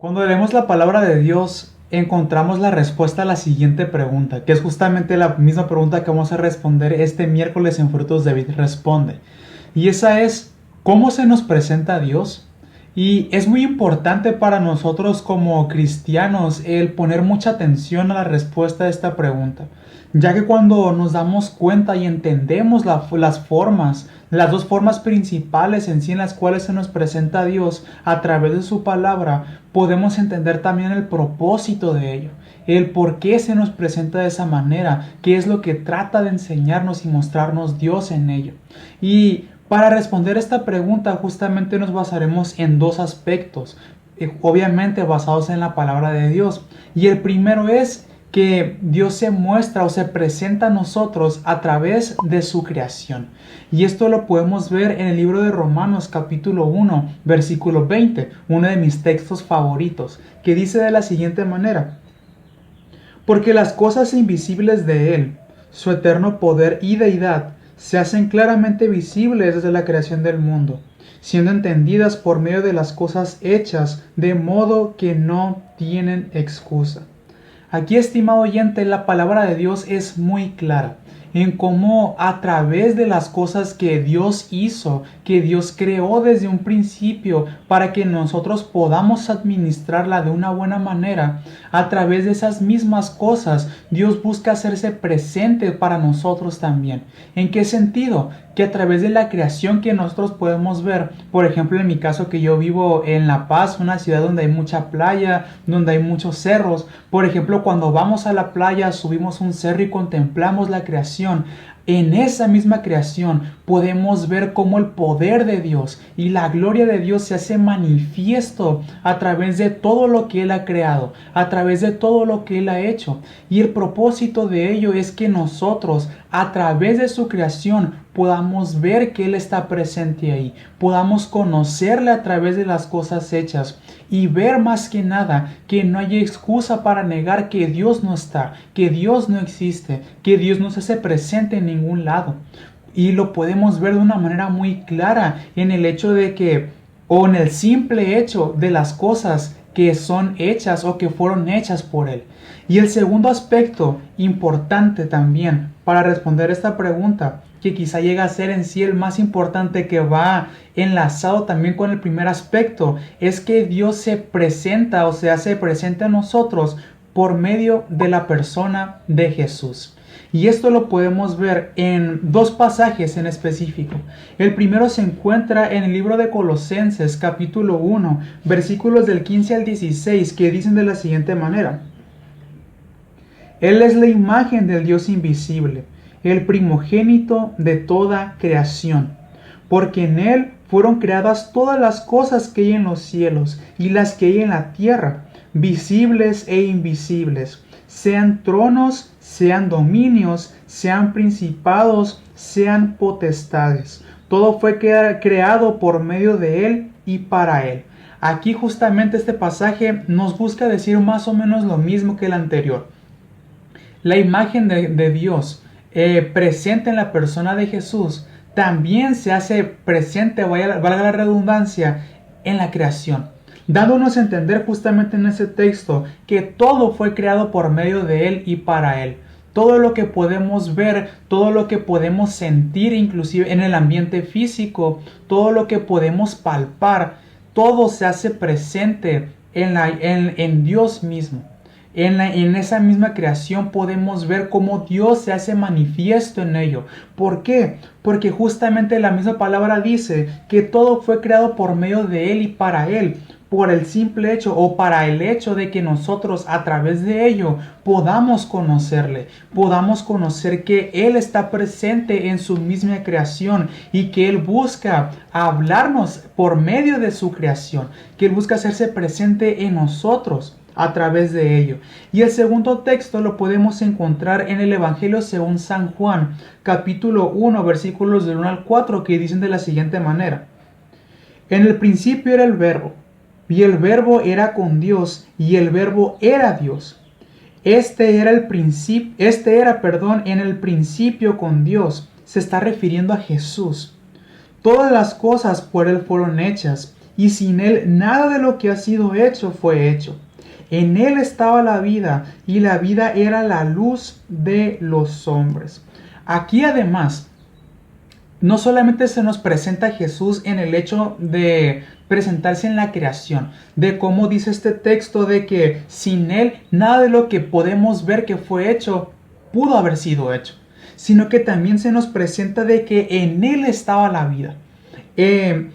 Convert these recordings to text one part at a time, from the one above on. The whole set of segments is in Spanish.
Cuando leemos la palabra de Dios, encontramos la respuesta a la siguiente pregunta, que es justamente la misma pregunta que vamos a responder este miércoles en Frutos de Vida Responde. Y esa es, ¿cómo se nos presenta a Dios? Y es muy importante para nosotros como cristianos el poner mucha atención a la respuesta de esta pregunta, ya que cuando nos damos cuenta y entendemos las dos formas principales en sí en las cuales se nos presenta a Dios a través de su palabra, podemos entender también el propósito de ello, el por qué se nos presenta de esa manera, qué es lo que trata de enseñarnos y mostrarnos Dios en ello. Y para responder esta pregunta justamente nos basaremos en dos aspectos, obviamente basados en la palabra de Dios. Y el primero es que Dios se muestra o se presenta a nosotros a través de su creación. Y esto lo podemos ver en el libro de Romanos capítulo 1, versículo 20, uno de mis textos favoritos, que dice de la siguiente manera: porque las cosas invisibles de Él, su eterno poder y deidad, se hacen claramente visibles desde la creación del mundo, siendo entendidas por medio de las cosas hechas, de modo que no tienen excusa. Aquí, estimado oyente, la palabra de Dios es muy clara en cómo a través de las cosas que Dios hizo, que Dios creó desde un principio para que nosotros podamos administrarla de una buena manera, a través de esas mismas cosas Dios busca hacerse presente para nosotros también. ¿En qué sentido? Que a través de la creación que nosotros podemos ver, por ejemplo en mi caso que yo vivo en La Paz, una ciudad donde hay mucha playa, donde hay muchos cerros, por ejemplo cuando vamos a la playa, subimos un cerro y contemplamos la creación. En esa misma creación podemos ver cómo el poder de Dios y la gloria de Dios se hace manifiesto a través de todo lo que Él ha creado, a través de todo lo que Él ha hecho. Y el propósito de ello es que nosotros, a través de su creación, podamos ver que Él está presente ahí, podamos conocerle a través de las cosas hechas y ver más que nada que no hay excusa para negar que Dios no está, que Dios no existe, que Dios no se hace presente en ningún lado. Y lo podemos ver de una manera muy clara en el hecho de que, o en el simple hecho de las cosas que son hechas o que fueron hechas por Él. Y el segundo aspecto importante también para responder esta pregunta, que quizá llega a ser en sí el más importante, que va enlazado también con el primer aspecto, es que Dios se presenta o se hace presente a nosotros por medio de la persona de Jesús. Y esto lo podemos ver en dos pasajes en específico. El primero se encuentra en el libro de Colosenses capítulo 1, versículos del 15 al 16, que dicen de la siguiente manera: Él es la imagen del Dios invisible, el primogénito de toda creación, porque en Él fueron creadas todas las cosas que hay en los cielos y las que hay en la tierra, visibles e invisibles, sean tronos, sean dominios, sean principados, sean potestades. Todo fue creado por medio de Él y para Él. Aquí justamente este pasaje nos busca decir más o menos lo mismo que el anterior. La imagen de Dios presente en la persona de Jesús también se hace presente, valga la redundancia, en la creación, dándonos a entender justamente en ese texto que todo fue creado por medio de Él y para Él. Todo lo que podemos ver, todo lo que podemos sentir, inclusive en el ambiente físico, todo lo que podemos palpar, todo se hace presente en Dios mismo. En esa misma creación podemos ver cómo Dios se hace manifiesto en ello. ¿Por qué? Porque justamente la misma palabra dice que todo fue creado por medio de Él y para Él, por el simple hecho o para el hecho de que nosotros a través de ello podamos conocerle, podamos conocer que Él está presente en su misma creación y que Él busca hablarnos por medio de su creación, que Él busca hacerse presente en nosotros a través de ello. Y el segundo texto lo podemos encontrar en el Evangelio según San Juan, capítulo 1, versículos del 1 al 4, que dicen de la siguiente manera: En el principio era el Verbo, y el Verbo era con Dios, y el Verbo era Dios. En el principio con Dios. Se está refiriendo a Jesús. Todas las cosas por Él fueron hechas, y sin Él nada de lo que ha sido hecho fue hecho. En Él estaba la vida, y la vida era la luz de los hombres. Aquí además, no solamente se nos presenta a Jesús en el hecho de presentarse en la creación, de cómo dice este texto de que sin Él nada de lo que podemos ver que fue hecho pudo haber sido hecho, sino que también se nos presenta de que en Él estaba la vida. En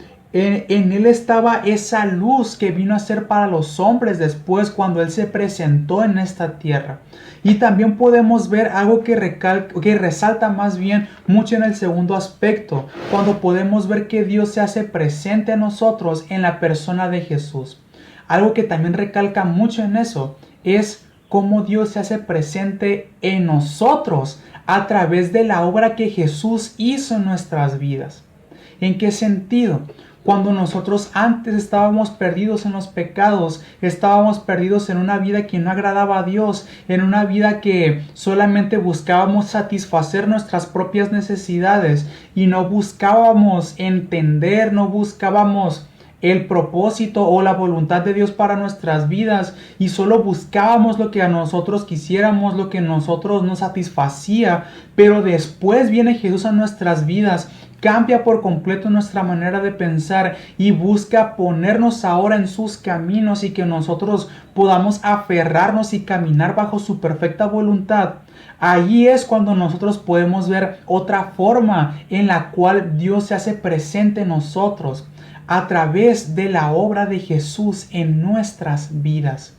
Él estaba esa luz que vino a ser para los hombres después cuando Él se presentó en esta tierra. Y también podemos ver algo que resalta más bien mucho en el segundo aspecto, cuando podemos ver que Dios se hace presente a nosotros en la persona de Jesús. Algo que también recalca mucho en eso es cómo Dios se hace presente en nosotros a través de la obra que Jesús hizo en nuestras vidas. ¿En qué sentido? Cuando nosotros antes estábamos perdidos en los pecados, estábamos perdidos en una vida que no agradaba a Dios, en una vida que solamente buscábamos satisfacer nuestras propias necesidades y no buscábamos entender, no buscábamos el propósito o la voluntad de Dios para nuestras vidas y solo buscábamos lo que a nosotros quisiéramos, lo que a nosotros nos satisfacía, pero después viene Jesús a nuestras vidas, cambia por completo nuestra manera de pensar y busca ponernos ahora en sus caminos y que nosotros podamos aferrarnos y caminar bajo su perfecta voluntad. Allí es cuando nosotros podemos ver otra forma en la cual Dios se hace presente en nosotros a través de la obra de Jesús en nuestras vidas.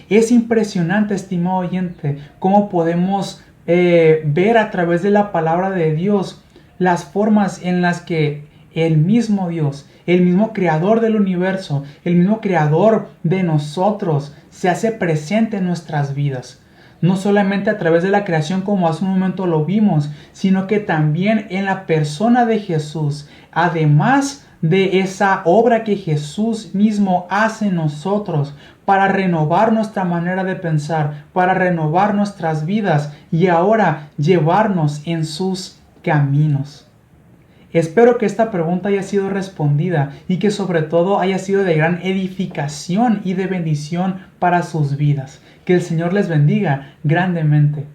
Es impresionante, estimado oyente, cómo podemos ver a través de la palabra de Dios las formas en las que el mismo Dios, el mismo creador del universo, el mismo creador de nosotros, se hace presente en nuestras vidas. No solamente a través de la creación como hace un momento lo vimos, sino que también en la persona de Jesús, además de esa obra que Jesús mismo hace en nosotros para renovar nuestra manera de pensar, para renovar nuestras vidas y ahora llevarnos en sus caminos. Espero que esta pregunta haya sido respondida y que sobre todo haya sido de gran edificación y de bendición para sus vidas. Que el Señor les bendiga grandemente.